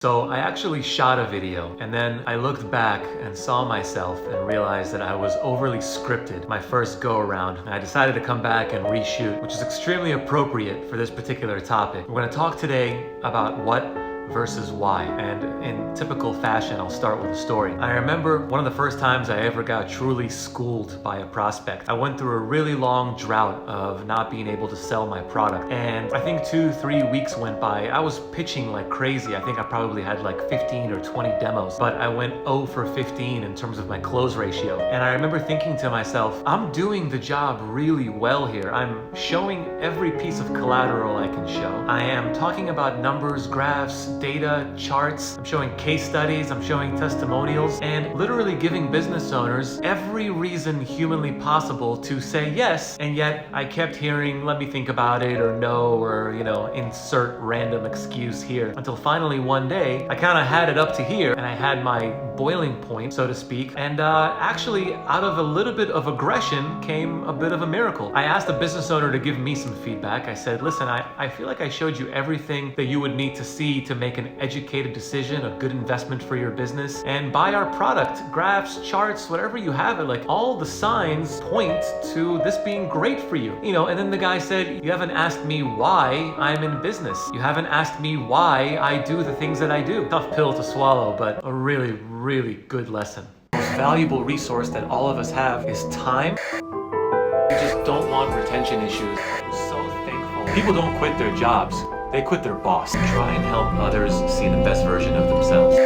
So I actually shot a video and then I looked back and saw myself and realized that I was overly scripted my first go around. And I decided to come back and reshoot, which is extremely appropriate for this particular topic. We're going to talk today about what versus why. And in typical fashion, I'll start with a story. I remember one of the first times I ever got truly schooled by a prospect. I went through a really long drought of not being able to sell my product. And I think 2-3 weeks went by. I was pitching like crazy. I think I probably had like 15 or 20 demos, but I went 0 for 15 in terms of my close ratio. And I remember thinking to myself, I'm doing the job really well here. I'm showing every piece of collateral I can show. I am talking about numbers, graphs, data, charts. I'm showing case studies, I'm showing testimonials, and literally giving business owners every reason humanly possible to say yes. And yet I kept hearing, let me think about it, or no, or insert random excuse here, until finally one day I kind of had it up to here and I had my boiling point, so to speak. And actually out of a little bit of aggression came a bit of a miracle. I asked the business owner to give me some feedback. I said, listen, I feel like I showed you everything that you would need to see to make an educated decision, a good investment for your business, and buy our product. Graphs, charts, whatever you have it, like all the signs point to this being great for you. And then the guy said, you haven't asked me why I'm in business. You haven't asked me why I do the things that I do. Tough pill to swallow, but a really, really good lesson. The most valuable resource that all of us have is time. We just don't want retention issues. I'm so thankful. People don't quit their jobs. They quit their boss. Try and help others see the best version of themselves.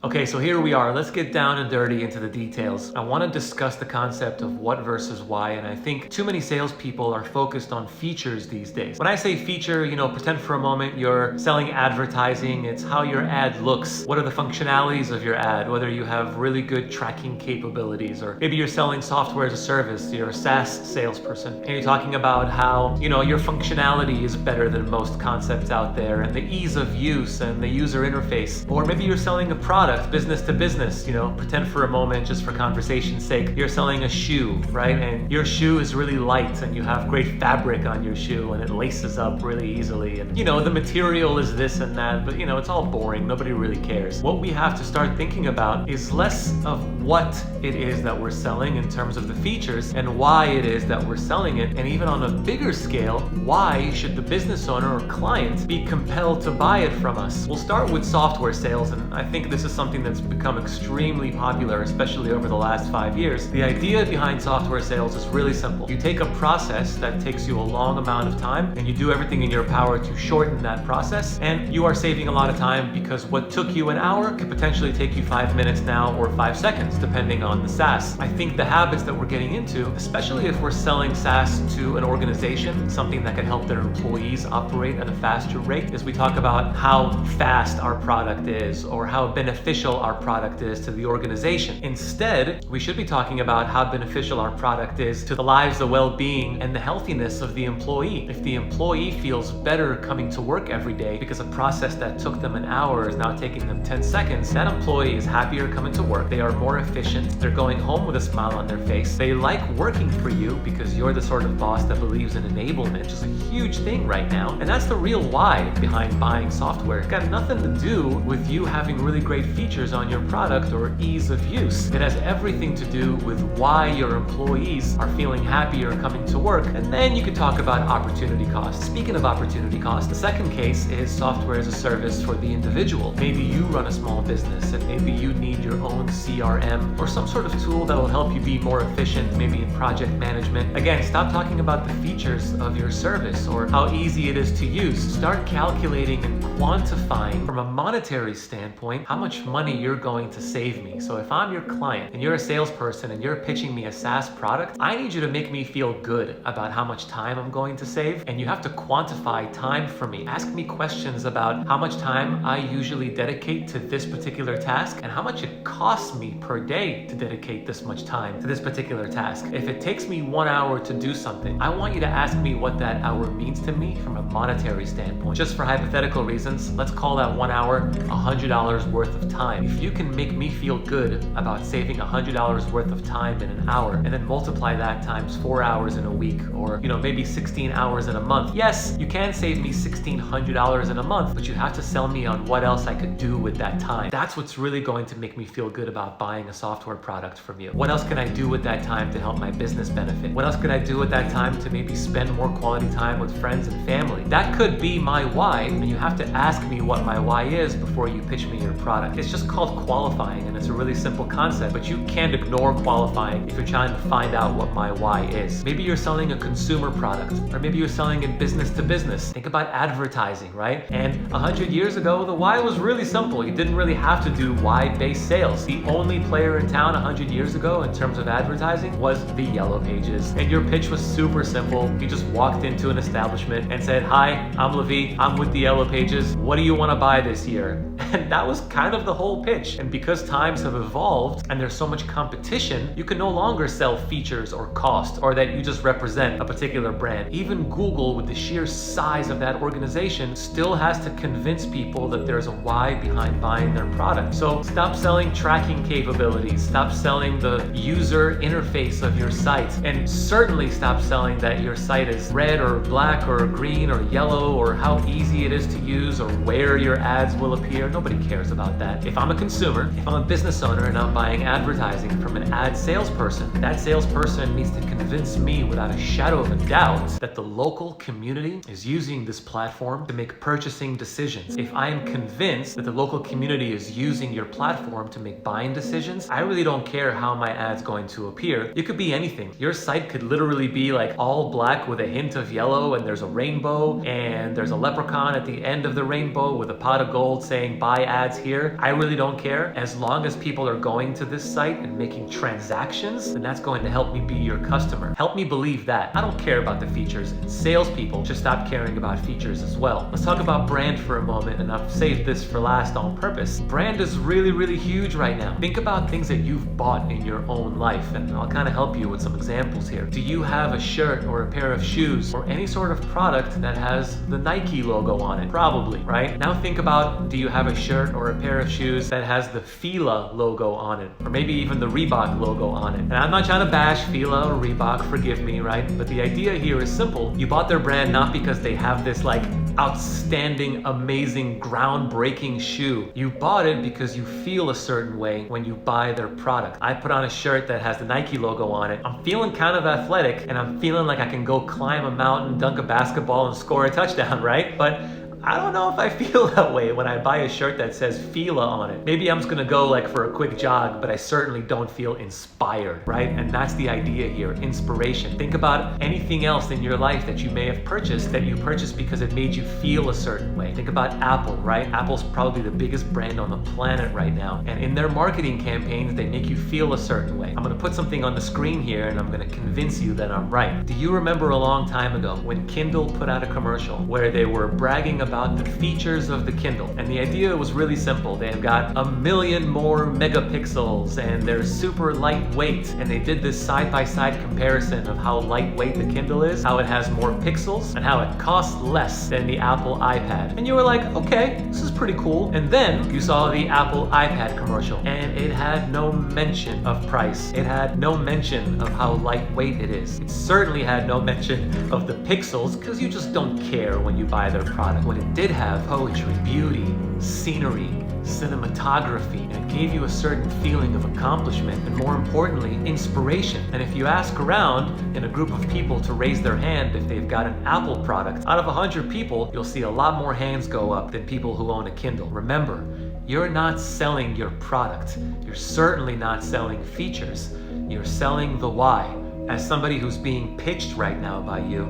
Okay, so here we are. Let's get down and dirty into the details. I want to discuss the concept of what versus why, and I think too many salespeople are focused on features these days. When I say feature, pretend for a moment you're selling advertising. It's how your ad looks. What are the functionalities of your ad? Whether you have really good tracking capabilities, or maybe you're selling software as a service. You're a SaaS salesperson, and you're talking about how, your functionality is better than most concepts out there, and the ease of use and the user interface. Or maybe you're selling a product, business to business. Pretend for a moment, just for conversation's sake, you're selling a shoe, right? And your shoe is really light and you have great fabric on your shoe and it laces up really easily. And the material is this and that, but it's all boring. Nobody really cares. What we have to start thinking about is less of what it is that we're selling in terms of the features and why it is that we're selling it. And even on a bigger scale, why should the business owner or client be compelled to buy it from us? We'll start with software sales, and I think this is something that's become extremely popular, especially over the last 5 years. The idea behind software sales is really simple. You take a process that takes you a long amount of time and you do everything in your power to shorten that process, and you are saving a lot of time, because what took you an hour could potentially take you 5 minutes now, or 5 seconds, depending on the SaaS. I think the habits that we're getting into, especially if we're selling SaaS to an organization, something that can help their employees operate at a faster rate, is we talk about how fast our product is or how beneficial our product is to the organization. Instead, we should be talking about how beneficial our product is to the lives, the well-being, and the healthiness of the employee. If the employee feels better coming to work every day because a process that took them an hour is now taking them 10 seconds, that employee is happier coming to work. They are more efficient. They're going home with a smile on their face. They like working for you because you're the sort of boss that believes in enablement, which is a huge thing right now. And that's the real why behind buying software. It's got nothing to do with you having really great features on your product or ease of use. It has everything to do with why your employees are feeling happier coming to work. And then you can talk about opportunity cost. Speaking of opportunity cost, the second case is software as a service for the individual. Maybe you run a small business and maybe you need your own CRM or some sort of tool that will help you be more efficient, maybe in project management. Again, stop talking about the features of your service or how easy it is to use. Start calculating and quantifying from a monetary standpoint how much money you're going to save me. So if I'm your client and you're a salesperson and you're pitching me a SaaS product, I need you to make me feel good about how much time I'm going to save, and you have to quantify time for me. Ask me questions about how much time I usually dedicate to this particular task and how much it costs me per day to dedicate this much time to this particular task. If it takes me 1 hour to do something, I want you to ask me what that hour means to me from a monetary standpoint. Just for hypothetical reasons, let's call that 1 hour $100 worth of time. time. If you can make me feel good about saving $100 worth of time in an hour and then multiply that times 4 hours in a week, or maybe 16 hours in a month. Yes, you can save me $1,600 in a month, but you have to sell me on what else I could do with that time. That's what's really going to make me feel good about buying a software product from you. What else can I do with that time to help my business benefit? What else could I do with that time to maybe spend more quality time with friends and family? That could be my why, and you have to ask me what my why is before you pitch me your product. It's just called qualifying, and it's a really simple concept, but you can't ignore qualifying if you're trying to find out what my why is. Maybe you're selling a consumer product, or maybe you're selling it business to business. Think about advertising, right? And 100 years ago, the why was really simple. You didn't really have to do why-based sales. The only player in town 100 years ago in terms of advertising was the Yellow Pages. And your pitch was super simple. You just walked into an establishment and said, "Hi, I'm Levi. I'm with the Yellow Pages. What do you want to buy this year?" And that was kind of the whole pitch. And because times have evolved and there's so much competition, you can no longer sell features or cost, or that you just represent a particular brand. Even Google, with the sheer size of that organization, still has to convince people that there's a why behind buying their product. So stop selling tracking capabilities, stop selling the user interface of your site, and certainly stop selling that your site is red or black or green or yellow, or how easy it is to use, or where your ads will appear. Nobody cares about that. If I'm a consumer, if I'm a business owner and I'm buying advertising from an ad salesperson, that salesperson needs to convince me without a shadow of a doubt that the local community is using this platform to make purchasing decisions. If I am convinced that the local community is using your platform to make buying decisions, I really don't care how my ad's going to appear. It could be anything. Your site could literally be like all black with a hint of yellow, and there's a rainbow, and there's a leprechaun at the end of the rainbow with a pot of gold saying buy ads here. I really don't care. As long as people are going to this site and making transactions, then that's going to help me be your customer. Help me believe that. I don't care about the features, and salespeople should stop caring about features as well. Let's talk about brand for a moment, and I've saved this for last on purpose. Brand is really, really huge right now. Think about things that you've bought in your own life, and I'll kind of help you with some examples here. Do you have a shirt or a pair of shoes or any sort of product that has the Nike logo on it? Probably, right? Now think about, do you have a shirt or a pair of shoes that has the Fila logo on it, or maybe even the Reebok logo on it? And I'm not trying to bash Fila or Reebok, forgive me, right? But the idea here is simple. You bought their brand not because they have this like outstanding, amazing, groundbreaking shoe. You bought it because you feel a certain way when you buy their product. I put on a shirt that has the Nike logo on it. I'm feeling kind of athletic, and I'm feeling like I can go climb a mountain, dunk a basketball, and score a touchdown, right? But I don't know if I feel that way when I buy a shirt that says Fila on it. Maybe I'm just gonna go like for a quick jog, but I certainly don't feel inspired, right? And that's the idea here, inspiration. Think about anything else in your life that you may have purchased that you purchased because it made you feel a certain way. Think about Apple, right? Apple's probably the biggest brand on the planet right now. And in their marketing campaigns, they make you feel a certain way. I'm gonna put something on the screen here, and I'm gonna convince you that I'm right. Do you remember a long time ago when Kindle put out a commercial where they were bragging about the features of the Kindle? And the idea was really simple. They've got 1 million more megapixels, and they're super lightweight. And they did this side-by-side comparison of how lightweight the Kindle is, how it has more pixels, and how it costs less than the Apple iPad. And you were like, okay, this is pretty cool. And then you saw the Apple iPad commercial, and it had no mention of price. It had no mention of how lightweight it is. It certainly had no mention of the pixels, because you just don't care when you buy their product. What it did have: poetry, beauty, scenery, cinematography, and it gave you a certain feeling of accomplishment, and more importantly, inspiration. And if you ask around in a group of people to raise their hand if they've got an Apple product, out of 100 people, you'll see a lot more hands go up than people who own a Kindle. Remember, you're not selling your product. You're certainly not selling features. You're selling the why. As somebody who's being pitched right now by you,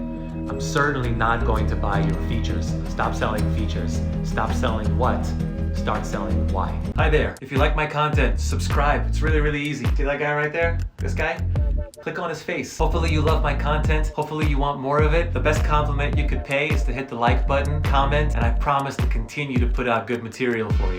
I'm certainly not going to buy your features. Stop selling features. Stop selling what? Start selling why. Hi there. If you like my content, subscribe. It's really, really easy. See that guy right there? This guy? Click on his face. Hopefully you love my content. Hopefully you want more of it. The best compliment you could pay is to hit the like button, comment, and I promise to continue to put out good material for you.